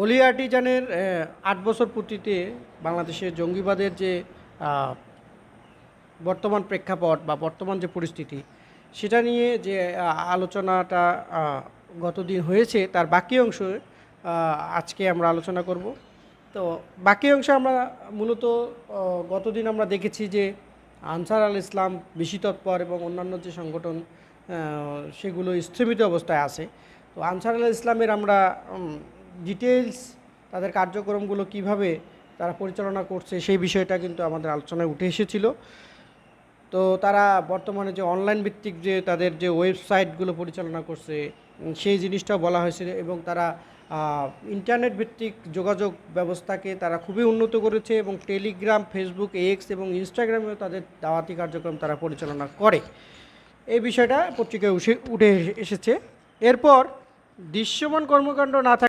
অলি আর্টিজানের ৮ বছর পূর্তিতে বাংলাদেশের জঙ্গিবাদের যে বর্তমান প্রেক্ষাপট বা বর্তমান যে পরিস্থিতি সেটা নিয়ে যে আলোচনাটা গতদিন হয়েছে তার বাকি অংশ আজকে আমরা আলোচনা করব। তো বাকি অংশে আমরা মূলত গতদিন আমরা দেখেছি যে আনসার আল ইসলাম বেশি তৎপর এবং অন্যান্য যে সংগঠন সেগুলো স্থগিত অবস্থায় আছে। তো আনসার আল ইসলামের আমরা ডিটেলস তাদের কার্যক্রমগুলো কিভাবে তারা পরিচালনা করছে সেই বিষয়টা কিন্তু আমাদের আলোচনায় উঠে এসেছিল। তো তারা বর্তমানে যে অনলাইন ভিত্তিক যে তাদের যে ওয়েবসাইটগুলো পরিচালনা করছে সেই জিনিসটাও বলা হয়েছিল এবং তারা ইন্টারনেট ভিত্তিক যোগাযোগ ব্যবস্থাকে তারা খুবই উন্নত করেছে এবং টেলিগ্রাম, ফেসবুক, এক্স এবং ইনস্টাগ্রামেও তাদের দাওয়াতি কার্যক্রম তারা পরিচালনা করে। এই বিষয়টা পত্রিকায় উঠে এসেছে। এরপর দৃশ্যমান কর্মকাণ্ড না